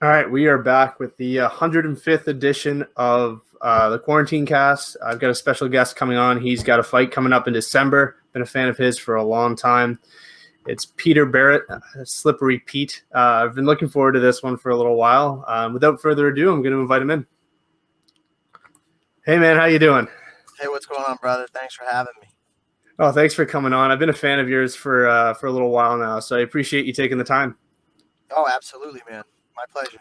All right, we are back with the 105th edition of the Quarantinecast. I've got a special guest coming on. He's got a fight coming up in December. Been a fan of his for a long time. It's Peter Barrett, Slippery Pete. I've been looking forward to this one for a little while. Without further ado, I'm going to invite him in. Hey, man, how you doing? Hey, what's going on, brother? Thanks for having me. Oh, thanks for coming on. I've been a fan of yours for a little while now, so I appreciate you taking the time. Oh, absolutely, man. My pleasure.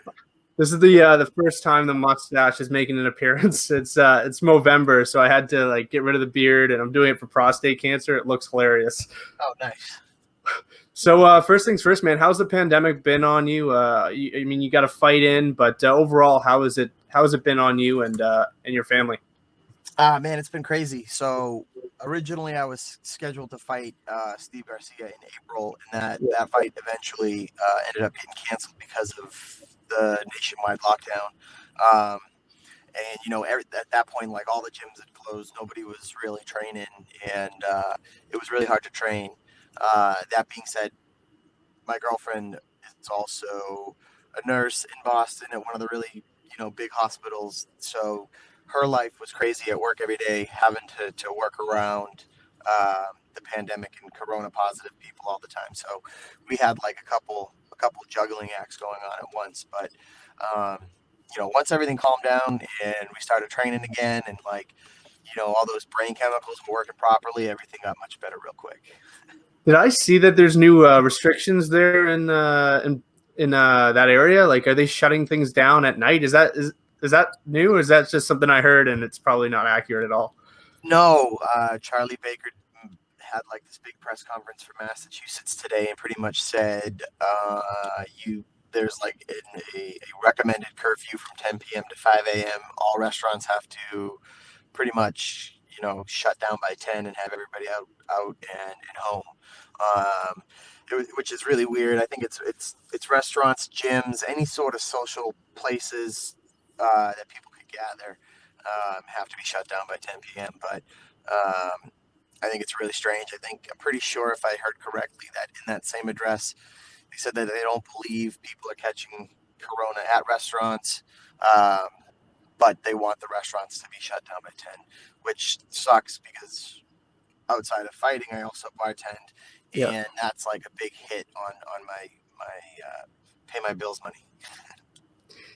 This is the first time the mustache is making an appearance. It's Movember, so I had to get rid of the beard, and I'm doing it for prostate cancer. It looks hilarious. Oh, nice. So first things first, man. How's the pandemic been on you? You got a fight in, but overall, how has it been on you and your family? Man, it's been crazy. So originally, I was scheduled to fight Steve Garcia in April, and that fight eventually ended up getting canceled because of the nationwide lockdown. At that point, like all the gyms had closed, nobody was really training, and it was really hard to train. That being said, my girlfriend is also a nurse in Boston at one of the really big hospitals. So her life was crazy at work every day, having to work around the pandemic and corona positive people all the time. So we had like a couple juggling acts going on at once. But once everything calmed down and we started training again, and all those brain chemicals were working properly, everything got much better real quick. Did I see that there's new restrictions there in that area? Like, are they shutting things down at night? Is that new, or is that just something I heard and it's probably not accurate at all? No, Charlie Baker had like this big press conference for Massachusetts today and pretty much said there's like a recommended curfew from 10 p.m. to 5 a.m. All restaurants have to pretty much shut down by 10 and have everybody out and home. Which is really weird. I think it's restaurants, gyms, any sort of social places that people could gather have to be shut down by 10 p.m. But I think it's really strange. I'm pretty sure if I heard correctly that in that same address, they said that they don't believe people are catching corona at restaurants, but they want the restaurants to be shut down by 10, which sucks because outside of fighting, I also bartend, and that's like a big hit on my pay my bills money.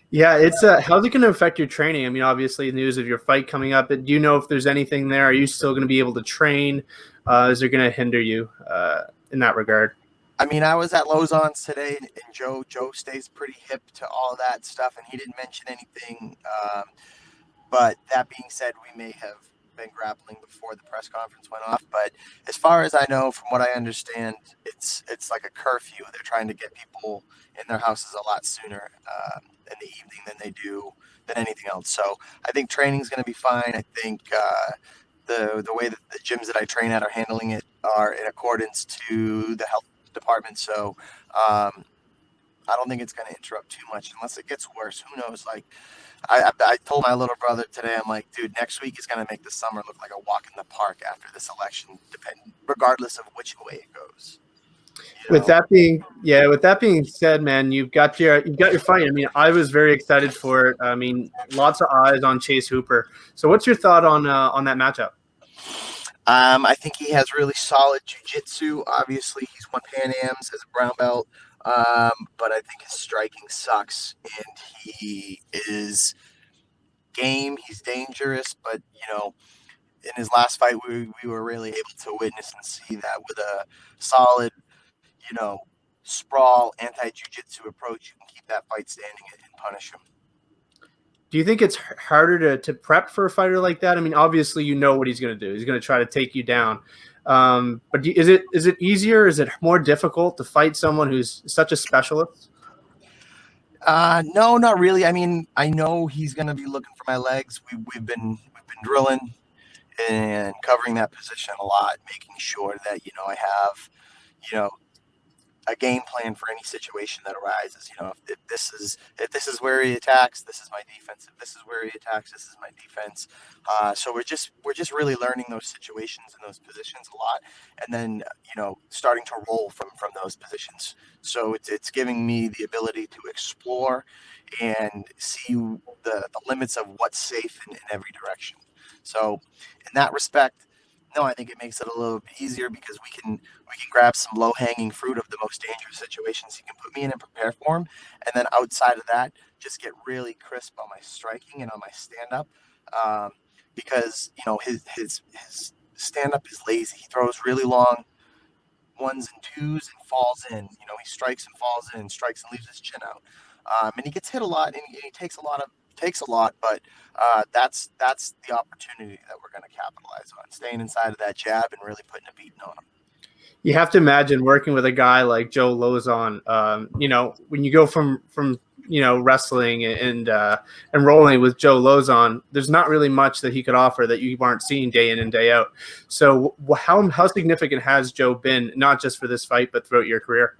Yeah, it's how's it going to affect your training? I mean, obviously, news of your fight coming up. Do you know if there's anything there? Are you still going to be able to train? Is it going to hinder you in that regard? I mean, I was at Lauzon's today, and Joe stays pretty hip to all that stuff, and he didn't mention anything. But that being said, we may have been grappling before the press conference went off. But as far as I know, from what I understand, it's like a curfew. They're trying to get people in their houses a lot sooner in the evening than anything else. So I think training is going to be fine. I think the way that the gyms that I train at are handling it are in accordance to the health department. So I don't think it's going to interrupt too much unless it gets worse. Who knows? Like I told my little brother today, I'm like, dude, next week is going to make the summer look like a walk in the park after this election, regardless of which way it goes. With that being said, man, you've got your fight. I mean, I was very excited for it. I mean, lots of eyes on Chase Hooper. So, what's your thought on that matchup? I think he has really solid jiu-jitsu. Obviously, he's won Pan Ams as a brown belt, but I think his striking sucks, and he is game. He's dangerous, but in his last fight, we were really able to witness and see that with a solid, sprawl anti-jiu-jitsu approach, you can keep that fight standing and punish him. Do you think it's harder to prep for a fighter like that? I mean, obviously, you know what he's going to do. He's going to try to take you down. But is it easier? Is it more difficult to fight someone who's such a specialist? No, not really. I mean, I know he's going to be looking for my legs. We've been drilling and covering that position a lot, making sure that I have a game plan for any situation that arises. You know, if this is where he attacks, this is my defense. If this is where he attacks, this is my defense. So we're just really learning those situations and those positions a lot, and then starting to roll from those positions. So it's giving me the ability to explore and see the limits of what's safe in every direction. So in that respect, no, I think it makes it a little bit easier because we can grab some low hanging fruit of the most dangerous situations he can put me in and prepare for him, and then outside of that, just get really crisp on my striking and on my stand up, because his stand up is lazy. He throws really long ones and twos and falls in. He strikes and falls in, strikes and leaves his chin out, and he gets hit a lot, and he takes a lot, but that's the opportunity that we're going to capitalize on, staying inside of that jab and really putting a beating on him. You have to imagine working with a guy like Joe Lauzon. When you go from wrestling and rolling with Joe Lauzon, there's not really much that he could offer that you aren't seeing day in and day out. So how significant has Joe been, not just for this fight but throughout your career?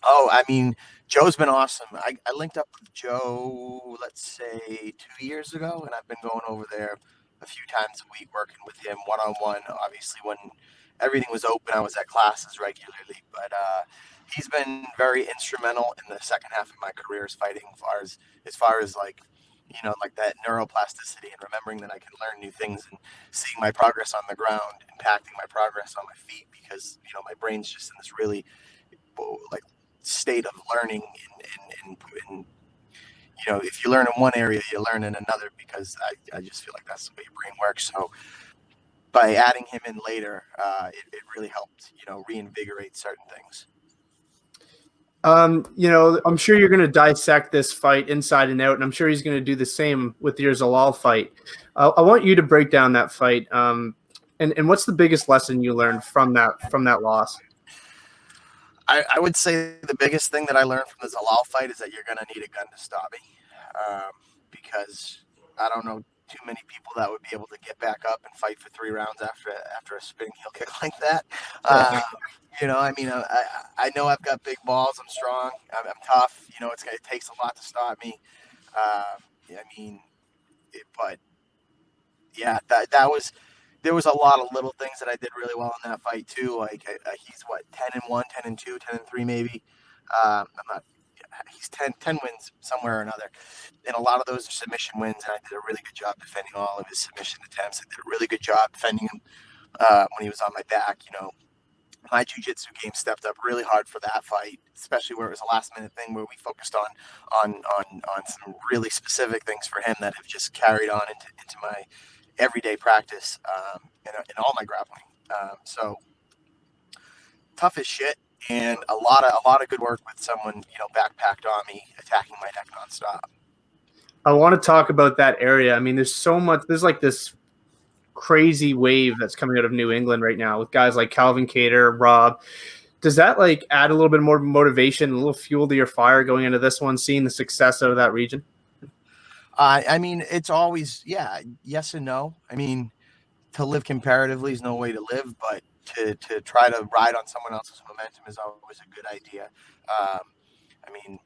Oh, I mean, Joe's been awesome. I linked up with Joe, let's say 2 years ago, and I've been going over there a few times a week working with him one on one. Obviously, when everything was open, I was at classes regularly, but he's been very instrumental in the second half of my career as fighting, as far as like that neuroplasticity and remembering that I can learn new things and seeing my progress on the ground, impacting my progress on my feet because my brain's just in this really like state of learning and if you learn in one area you learn in another because I just feel like that's the way your brain works. So by adding him in later, it really helped reinvigorate certain things. I'm sure you're going to dissect this fight inside and out, and I'm sure he's going to do the same with your Zalal fight. I want you to break down that fight, and what's the biggest lesson you learned from that loss? I would say the biggest thing that I learned from the Zalal fight is that you're going to need a gun to stop me, because I don't know too many people that would be able to get back up and fight for 3 rounds after a spinning heel kick like that. Uh, I mean, I know I've got big balls. I'm strong. I'm tough. It takes a lot to stop me. I mean, but yeah, that was there was a lot of little things that I did really well in that fight too. Like he's what 10-1, 10-2, 10-3 maybe. I'm not. He's 10 wins somewhere or another, and a lot of those are submission wins. And I did a really good job defending all of his submission attempts. I did a really good job defending him when he was on my back. My jiu-jitsu game stepped up really hard for that fight, especially where it was a last-minute thing where we focused on some really specific things for him that have just carried on into my everyday practice, in all my grappling. So tough as shit, and a lot of good work with someone backpacked on me, attacking my neck nonstop. I want to talk about that area. I mean, there's so much. There's like this crazy wave that's coming out of New England right now with guys like Calvin Cater, Rob. Does that like add a little bit more motivation, a little fuel to your fire going into this one, seeing the success out of that region? I mean, it's always yes and no. I mean, to live comparatively is no way to live, but to try to ride on someone else's momentum is always a good idea. I mean,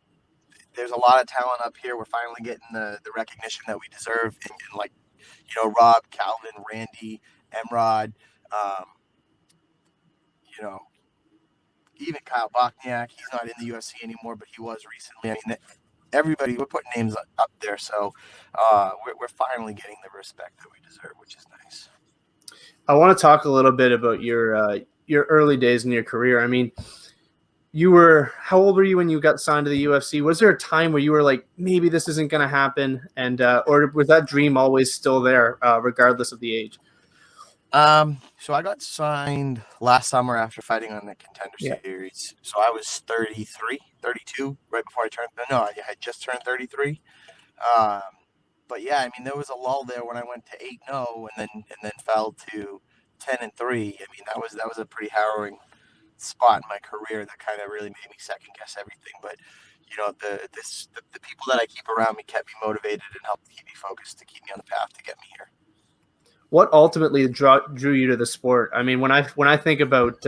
there's a lot of talent up here. We're finally getting the recognition that we deserve, and like Rob, Calvin, Randy, Emrod, um, you know, even Kyle Bachniak. He's not in the UFC anymore, but he was recently. I mean, everybody, we're putting names up there, so we're finally getting the respect that we deserve, which is nice. I want to talk a little bit about your early days in your career. I mean, how old were you when you got signed to the UFC? Was there a time where you were like, maybe this isn't going to happen, and or was that dream always still there, regardless of the age? So I got signed last summer after fighting on the Contender Yeah. Series. So I was 33, 32, right before I turned. No, I had just turned 33. Um, but yeah, I mean, there was a lull there when I went to 8-0 and then fell to 10-3. I mean, that was a pretty harrowing spot in my career that kind of really made me second guess everything. But the people that I keep around me kept me motivated and helped keep me focused to keep me on the path to get me here. What ultimately drew you to the sport? I mean, when I think about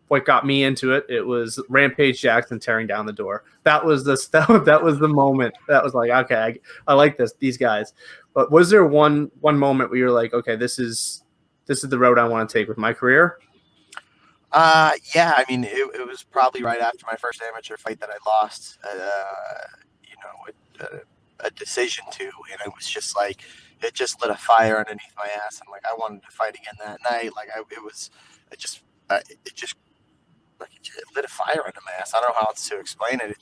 what got me into it. It was Rampage Jackson tearing down the door. That was that was the moment. That was like, okay, I like these guys. But was there one moment where you're like, okay, this is the road I want to take with my career? Yeah, I mean, it was probably right after my first amateur fight that I lost, a decision to, and it was just like, it just lit a fire underneath my ass. And like, I wanted to fight again that night. Like, it just, it just, like, it lit a fire under my ass. I don't know how else to explain it.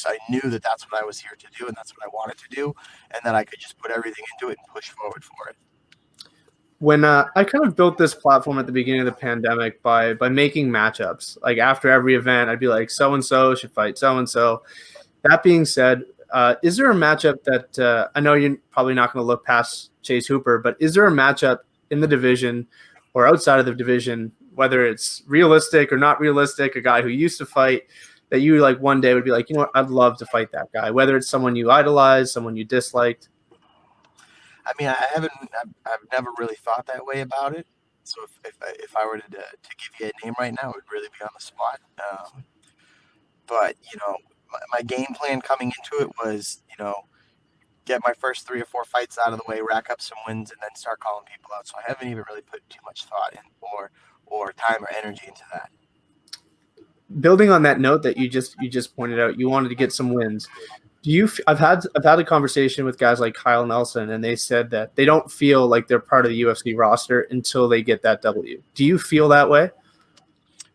I knew that that's what I was here to do, and that's what I wanted to do, and that I could just put everything into it and push forward for it. When I kind of built this platform at the beginning of the pandemic by making matchups, like after every event, I'd be like, so and so should fight so and so. That being said, is there a matchup that I know you're probably not going to look past Chase Hooper, but is there a matchup in the division or outside of the division, whether it's realistic or not realistic, a guy who used to fight that you like one day would be like, you know what, I'd love to fight that guy, whether it's someone you idolize, someone you disliked? I mean, I've never really thought that way about it. So if I were to give you a name right now, it would really be on the spot. But my game plan coming into it was, get my first 3 or 4 fights out of the way, rack up some wins, and then start calling people out. So I haven't even really put too much thought in or time or energy into that. Building on that note that you just pointed out, you wanted to get some wins. I've had a conversation with guys like Kyle Nelson, and they said that they don't feel like they're part of the UFC roster until they get that W. Do you feel that way?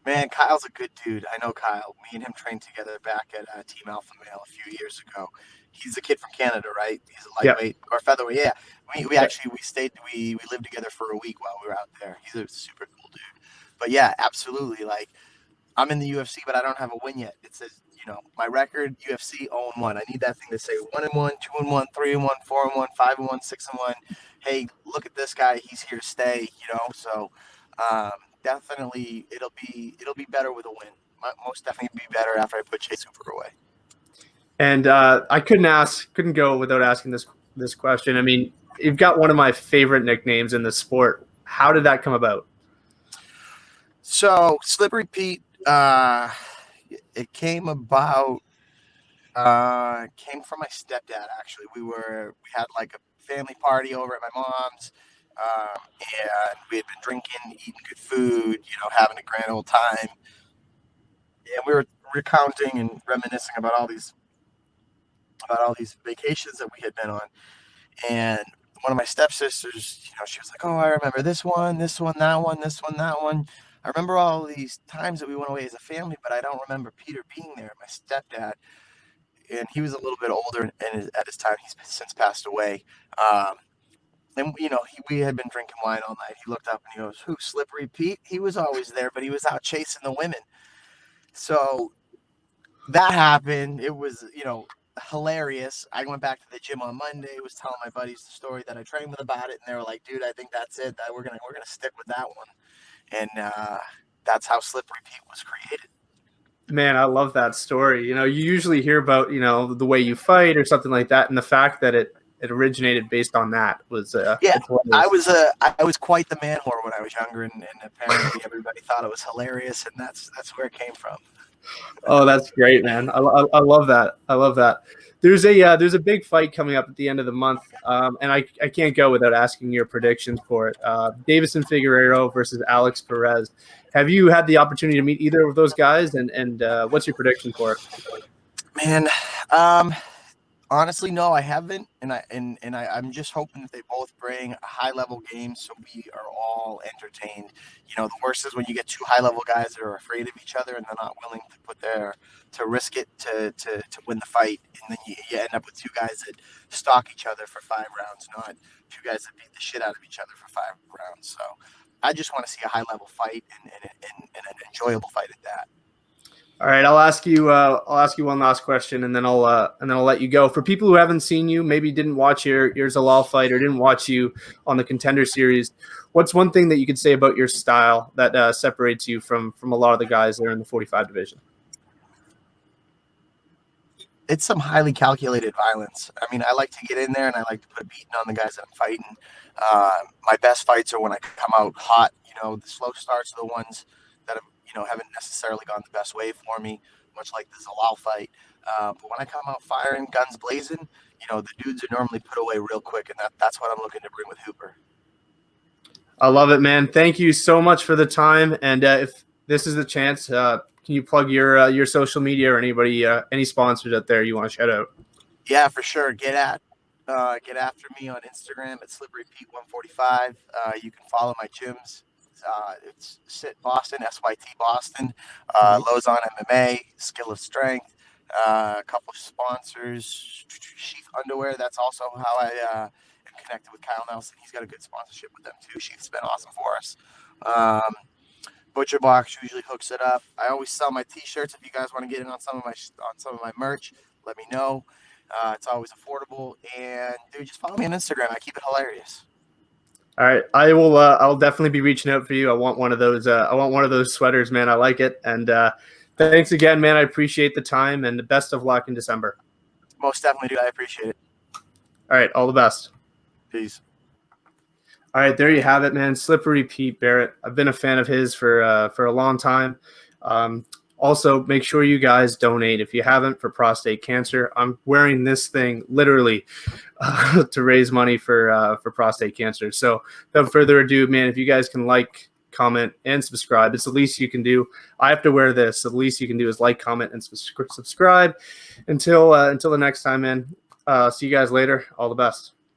Man, Kyle's a good dude. I know Kyle. Me and him trained together back at Team Alpha Male a few years ago. He's a kid from Canada, right? He's a lightweight or featherweight. Yeah. We actually we lived together for a week while we were out there. He's a super cool dude. But yeah, absolutely. Like, I'm in the UFC, but I don't have a win yet. It says, my record, UFC 0-1. I need that thing to say 1-1, 2-1, 3-1, 4-1, 5-1, 6-1. Hey, look at this guy. He's here to stay. So definitely it'll be better with a win. Most definitely be better after I put Chase Hooper away. And I couldn't go without asking this question. I mean, you've got one of my favorite nicknames in the sport. How did that come about? So Slippery Pete, it came about. Came from my stepdad. Actually, we had like a family party over at my mom's, and we had been drinking, eating good food, having a grand old time. And we were recounting and reminiscing about all these vacations that we had been on. And one of my stepsisters, she was like, "Oh, I remember this one, that one, this one, that one. I remember all these times that we went away as a family, but I don't remember Peter being there." My stepdad, and he was a little bit older, and at his time, he's since passed away. And we had been drinking wine all night. He looked up and he goes, "Who, Slippery Pete? He was always there, but he was out chasing the women." So that happened. It was, hilarious. I went back to the gym on Monday, was telling my buddies the story that I trained with about it, and they were like, "Dude, I think that's it. That we're gonna stick with that one." And that's how Slippery Pete was created. Man, I love that story. You usually hear about, the way you fight or something like that. And the fact that it originated based on that was, yeah, I was quite the man whore when I was younger. And apparently everybody thought it was hilarious. And that's where it came from. Oh, that's great, man. I love that. I love that. There's a big fight coming up at the end of the month. And I can't go without asking your predictions for it. Davison Figueiredo versus Alex Perez. Have you had the opportunity to meet either of those guys? And what's your prediction for it? Man, honestly, no, I haven't, and I'm just hoping that they both bring a high level game so we are all entertained. The worst is when you get 2 high level guys that are afraid of each other and they're not willing to risk it to win the fight, and then you end up with 2 guys that stalk each other for 5 rounds, not 2 guys that beat the shit out of each other for 5 rounds. So I just want to see a high level fight and an enjoyable fight at that. All right, I'll ask you one last question, and then I'll let you go. For people who haven't seen you, maybe didn't watch your Zalal fight or didn't watch you on the Contender Series, what's one thing that you could say about your style that separates you from a lot of the guys that are in the 45 division? It's some highly calculated violence. I mean, I like to get in there and I like to put a beating on the guys that I'm fighting. My best fights are when I come out hot. The slow starts are the ones that have haven't necessarily gone the best way for me, much like the Zalal fight. But when I come out firing, guns blazing, the dudes are normally put away real quick, and that's what I'm looking to bring with Hooper. I love it, man. Thank you so much for the time. And if this is the chance, can you plug your social media or anybody, any sponsors out there you want to shout out? Yeah, for sure. Get after me on Instagram at SlipperyPete145. You can follow my gyms. It's Sit Boston, SYT Boston, Lauzon MMA, Skill of Strength, a couple of sponsors, Sheath Underwear. That's also how I am connected with Kyle Nelson. He's got a good sponsorship with them too. Sheath's been awesome for us. Butcher Box usually hooks it up. I always sell my T-shirts. If you guys want to get in on some of my merch, let me know. It's always affordable, and dude, just follow me on Instagram. I keep it hilarious. All right, I will. I'll definitely be reaching out for you. I want one of those. I want one of those sweaters, man. I like it. And thanks again, man. I appreciate the time, and the best of luck in December. Most definitely, dude. I appreciate it. All right, all the best. Peace. All right, there you have it, man. Slippery Pete Barrett. I've been a fan of his for a long time. Also, make sure you guys donate if you haven't for prostate cancer. I'm wearing this thing literally to raise money for prostate cancer. So, without further ado, man, if you guys can like, comment, and subscribe, it's the least you can do. I have to wear this. So the least you can do is like, comment, and subscribe. Until the next time, man. See you guys later. All the best.